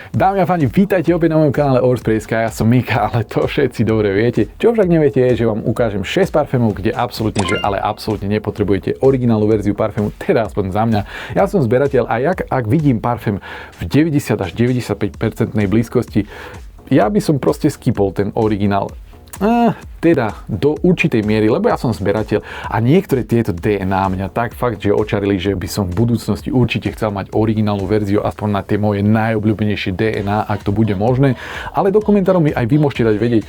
Dámy a páni, vítajte opäť na mojom kanále Overspray.sk, ja som Mika, ale to všetci dobre viete. Čo však neviete je, že vám ukážem 6 parfémov, kde absolútne, ale absolútne nepotrebujete originálnu verziu parfému, teda aspoň za mňa. Ja som zberateľ a ak vidím parfém v 90 až 95% blízkosti, ja by som proste skipol ten originál. Teda do určitej miery, lebo ja som zberateľ a niektoré tieto DNA mňa tak fakt, že očarili, že by som v budúcnosti určite chcel mať originálnu verziu, aspoň na tie moje najobľúbenejšie DNA, ak to bude možné, ale do komentárov mi aj vy môžete dať vedieť,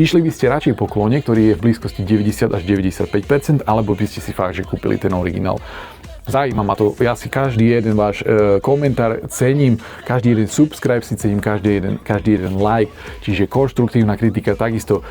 išli by ste radšej po klone, ktorý je v blízkosti 90 až 95%, alebo by ste si fakt, že kúpili ten originál. Zaujíma ma to, ja si každý jeden váš komentár cením, každý jeden subscribe si cením, každý jeden like, čiže konštruktívna kritika takisto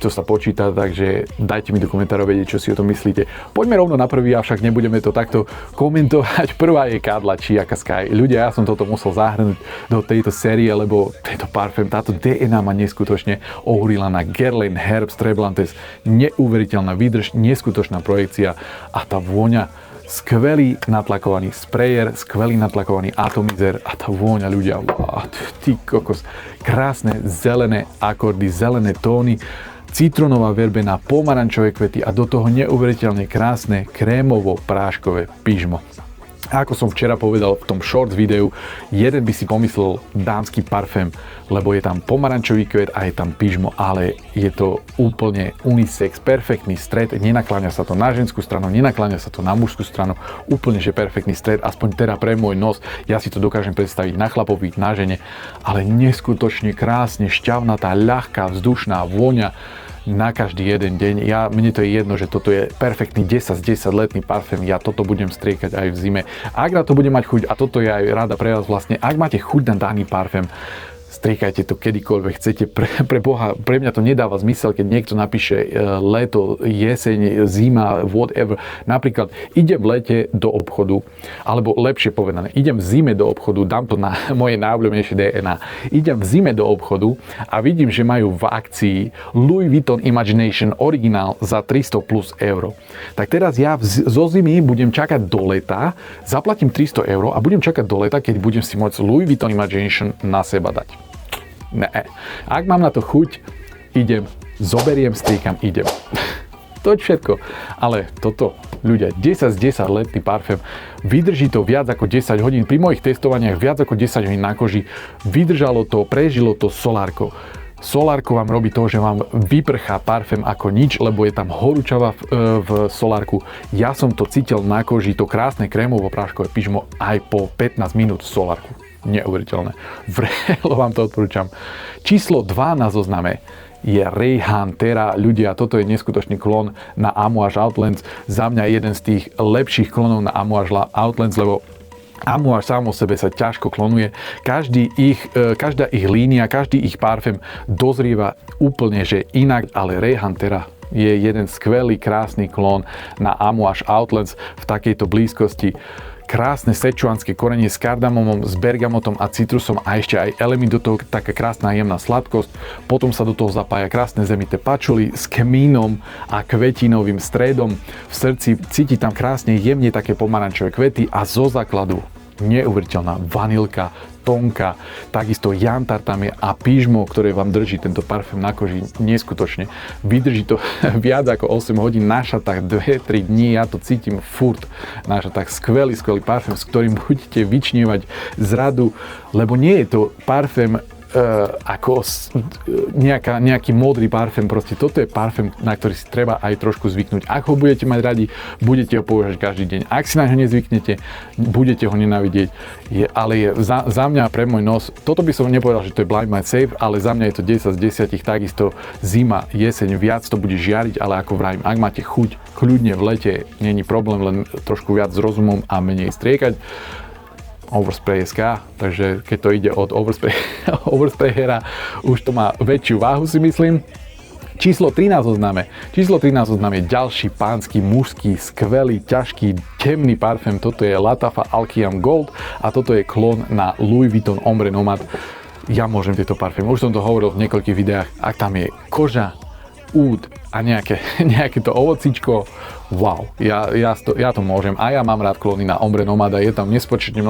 sa počíta, takže dajte mi do komentárov vedieť, čo si o tom myslíte. Poďme rovno na prvý, avšak nebudeme to takto komentovať. Prvá je Kadla Chiaka Sky. Ľudia, ja som toto musel zahrnúť do tejto série, lebo tento parfém, táto DNA ma neskutočne ohúrila na Guerlain Herbs Treblantes. Neuveriteľná výdrž, neskutočná projekcia a tá vôňa. Skvelý natlakovaný sprayer, skvelý natlakovaný atomizer a tá vôňa, ľudia, wow, ty kokos, krásne zelené akordy, zelené tóny, citronová verbená, pomarančové kvety a do toho neuveriteľne krásne krémovo-práškové pyžmo. A ako som včera povedal v tom shorts videu, jeden by si pomyslel dámsky parfém, lebo je tam pomarančový kvet a je tam pyžmo, ale je to úplne unisex, perfektný stred, nenakláňa sa to na ženskú stranu, nenakláňa sa to na mužskú stranu, úplne že perfektný stred, aspoň teda pre môj nos, ja si to dokážem predstaviť na chlapovi, na žene, ale neskutočne krásne, šťavnatá, ľahká, vzdušná vôňa, na každý jeden deň. Mne to je jedno, že toto je perfektný 10 z 10 letný parfém, ja toto budem striekať aj v zime. Ak na to bude mať chuť, a toto je aj rada pre vás vlastne, ak máte chuť na daný parfém, striekajte to kedykoľvek chcete, pre Boha, pre mňa to nedáva zmysel, keď niekto napíše leto, jeseň, zima, whatever. Napríklad, idem v lete do obchodu, alebo lepšie povedané, idem v zime do obchodu, dám to na moje najobľúbenejšie DNA, idem v zime do obchodu a vidím, že majú v akcii Louis Vuitton Imagination originál za 300 plus eur. Tak teraz ja zo zimy budem čakať do leta, zaplatím 300 eur a budem čakať do leta, keď budem si môcť Louis Vuitton Imagination na seba dať. Ne. Ak mám na to chuť, idem, zoberiem, striekam, idem. To je všetko. Ale toto, ľudia, 10 z 10 letný parfém, vydrží to viac ako 10 hodín. Pri mojich testovaniach viac ako 10 hodín na koži. Vydržalo to, prežilo to solárko. Solárko vám robí to, že vám vyprchá parfém ako nič, lebo je tam horúčava v solárku. Ja som to cítil na koži, to krásne krémovo-práškové pyžmo aj po 15 minút v solárku. Neuveriteľné. Vrelo vám to odporúčam. Číslo 2 na zozname je Rayhan Terra. Ľudia, toto je neskutočný klon na Amouage Outlands. Za mňa jeden z tých lepších klonov na Amouage Outlands, lebo Amouage sám o sebe sa ťažko klonuje. Každá ich línia, každý ich parfém dozrieva úplne že inak, ale Rayhan Terra je jeden skvelý, krásny klon na Amouage Outlands v takejto blízkosti. Krásne sečuánske korenie s kardamomom, s bergamotom a citrusom a ešte aj element do toho, taká krásna jemná sladkosť. Potom sa do toho zapája krásne zemité pačuly s kmínom a kvetinovým stredom. V srdci cíti tam krásne jemne také pomarančové kvety a zo základu neuveriteľná vanilka, tonka, takisto jantar tam je a pyžmo, ktoré vám drží tento parfém na koži neskutočne. Vydrží to viac ako 8 hodín na šatách, 2-3 dní, ja to cítim furt na šatách. Skvelý parfém, s ktorým budete vyčnievať zradu, lebo nie je to parfém ako nejaký modrý parfém, proste toto je parfém, na ktorý si treba aj trošku zvyknúť. Ak ho budete mať radi, budete ho používať každý deň. Ak si na ňo nezvyknete, budete ho nenávidieť. Ale je za mňa, pre môj nos, toto by som nepovedal, že to je blind my safe, ale za mňa je to 10 z 10, takisto zima, jeseň, viac to bude žiariť, ale ako vravím, ak máte chuť, kľudne v lete, není problém, len trošku viac s rozumom a menej striekať. Overspray.sk, takže keď to ide od Oversprayera, už to má väčšiu váhu, si myslím. Číslo 13 oznáme je ďalší pánsky, mužský, skvelý, ťažký, temný parfém. Toto je Lattafa Alchiam Gold a toto je klon na Louis Vuitton Ombre Nomad. Ja môžem tieto parfémy, už som to hovoril v niekoľkých videách, ak tam je koža, úd a nejaké to ovocičko, wow, ja to môžem. A ja mám rád klony na Ombre Nomada, je tam nespočetné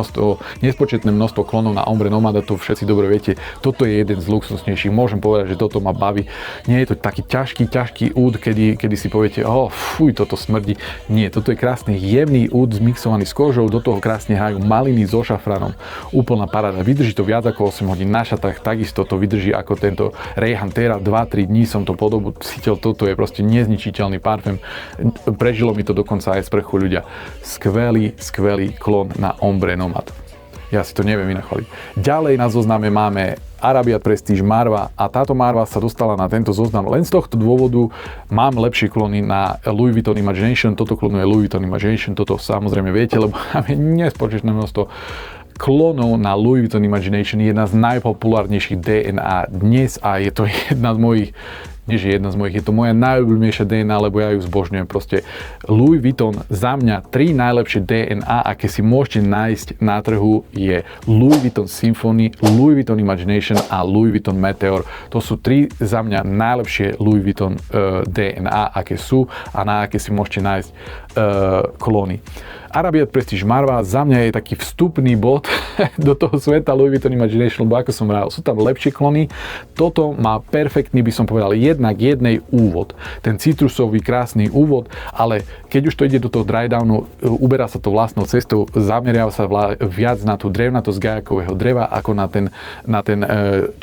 množstvo klonov na Ombre Nomada, to všetci dobre viete. Toto je jeden z luxusnejších, môžem povedať, že toto ma baví. Nie je to taký ťažký úd, kedy si poviete, fuj, toto smrdí. Nie, toto je krásny, jemný úd zmixovaný s kožou, do toho krásne hrajú maliny so šafranom. Úplná paráda, vydrží to viac ako 8 hodín. Na šatách takisto to vydrží ako tento Ray Huntera, 2-3 dní som to podobu cítil, toto je proste nezničiteľný parfém. Prežilo mi to dokonca aj sprchu ľudia. Skvelý klon na Ombre Nomad. Ja si to neviem vynachvaliť. Ďalej na zozname máme Arabiat Prestige Marva a táto Marva sa dostala na tento zoznam len z tohto dôvodu. Mám lepšie klony na Louis Vuitton Imagination, toto klonuje Louis Vuitton Imagination, toto samozrejme viete, lebo máme nespočetné množstvo klonov na Louis Vuitton Imagination, jedna z najpopulárnejších DNA dnes a je to jedna z mojich, je to moja najobľúbenejšia DNA, lebo ja ju zbožňujem. Proste Louis Vuitton, za mňa 3 najlepšie DNA, aké si môžete nájsť na trhu, je Louis Vuitton Symphony, Louis Vuitton Imagination a Louis Vuitton Meteor. To sú 3 za mňa najlepšie Louis Vuitton DNA, aké sú a na aké si môžete nájsť klony. Arabiat Prestige Marva za mňa je taký vstupný bod do toho sveta Louis Vuitton Imagination, lebo ako som hovoril, sú tam lepšie klony. Toto má perfektný, by som povedal, jednak jednej úvod. Ten citrusový krásny úvod, ale keď už to ide do toho dry downu, uberá sa to vlastnou cestou, zameriava sa viac na tú drevnatosť gajakového dreva ako na ten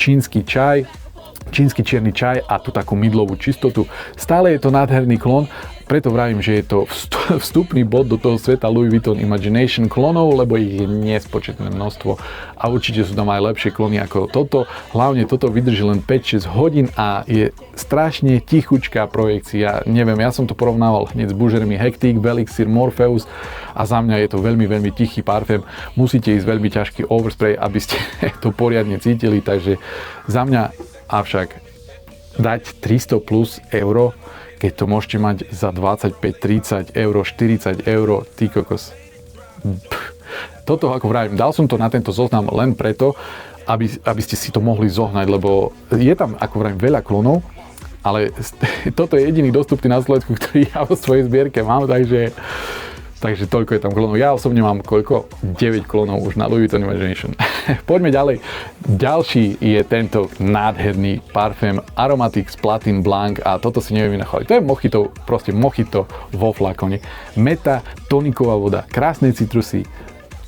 čínsky čaj, čínsky čierny čaj a tú takú mydlovú čistotu. Stále je to nádherný klon, preto vravím, že je to vstupný bod do toho sveta Louis Vuitton Imagination klonov, lebo ich je nespočetné množstvo a určite sú tam aj lepšie klony ako toto. Hlavne toto vydrží len 5-6 hodín a je strašne tichučká projekcia. Neviem, ja som to porovnával hneď s Bougermi Hectic, Elixir, Morpheus a za mňa je to veľmi, veľmi tichý parfém. Musíte ísť veľmi ťažký overspray, aby ste to poriadne cítili, takže za mňa avšak dať 300 plus euro, keď to môžete mať za 25, 30 eur, 40 eur, ty kokos. Toto, ako vravím, dal som to na tento zoznam len preto, aby ste si to mohli zohnať, lebo je tam, ako vravím, veľa klonov, ale toto je jediný dostupný na Slovensku, ktorý ja vo svojej zbierke mám, takže toľko je tam klonov. Ja osobne mám koľko? 9 klonov už na Louis Vuitton Imagination. Poďme ďalej. Ďalší je tento nádherný parfém Aromatics Platin Blanc a toto si neviem vynachvaliť. To je mojito, proste mojito vo flakone. Meta, toniková voda, krásne citrusy,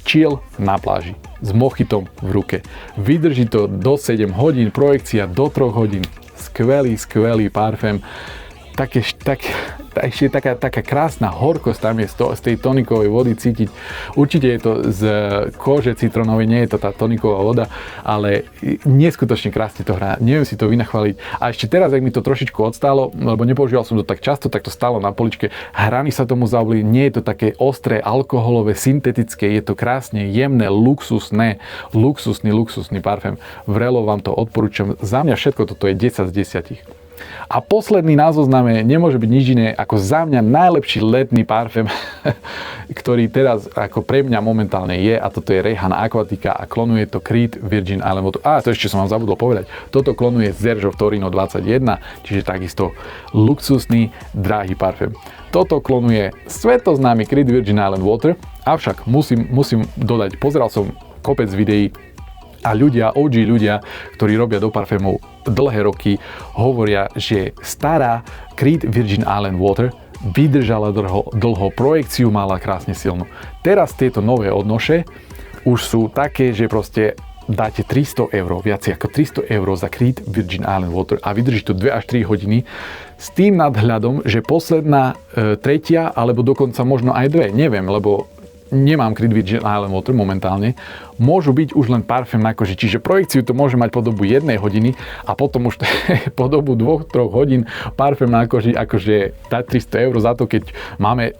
chill na pláži s mojitom v ruke. Vydrží to do 7 hodín, projekcia do 3 hodín. Skvelý parfém. Ešte taká krásna horkosť tam je z tej tonikovej vody cítiť. Určite je to z kože citronovej, nie je to tá toniková voda, ale neskutočne krásne to hrá. Neviem si to vynachvaliť. A ešte teraz, ak mi to trošičku odstálo, lebo nepoužíval som to tak často, tak to stálo na poličke. Hrany sa tomu zaobli, nie je to také ostré, alkoholové, syntetické, je to krásne jemné, luxusný parfém. Vrelo vám to odporúčam. Za mňa všetko toto je 10 z 10. A posledný na zozname nemôže byť nič iné ako za mňa najlepší letný parfém, ktorý teraz ako pre mňa momentálne je, a toto je Rejhan Aquatica a klonuje to Creed Virgin Island Water. To ešte som vám zabudol povedať. Toto klonuje Sergio Torino 21, čiže takisto luxusný, drahý parfém. Toto klonuje svetoznámy Creed Virgin Island Water, avšak musím dodať, pozeral som kopec videí a OG ľudia, ktorí robia do parfémov dlhé roky, hovoria, že stará Creed Virgin Island Water vydržala dlho, projekciu mala krásne silnú. Teraz tieto nové odnoše už sú také, že proste dáte 300 eur, viac ako 300 eur za Creed Virgin Island Water a vydrží to 2 až 3 hodiny s tým nadhľadom, že posledná tretia alebo dokonca možno aj 2, neviem, lebo nemám Creed Virgin Island Water momentálne, môžu byť už len parfém na koži. Čiže projekciu to môže mať po dobu 1 hodiny a potom už po dobu 2-3 hodín parfém na koži, akože dať 300 eur za to, keď máme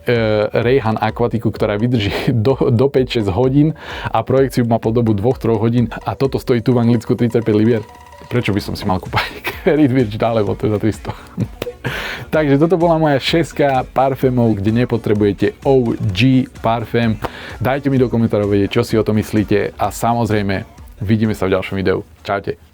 Rejhan Aquatiku, ktorá vydrží do 5-6 hodín a projekciu má po dobu 2-3 hodín a toto stojí tu v Anglicku 35 libier. Prečo by som si mal kúpať Creed Virgin Island Water za 300? Takže toto bola moja 6 parfémov, kde nepotrebujete OG parfém. Dajte mi do komentárov vedieť, čo si o tom myslíte a samozrejme vidíme sa v ďalšom videu. Čaute.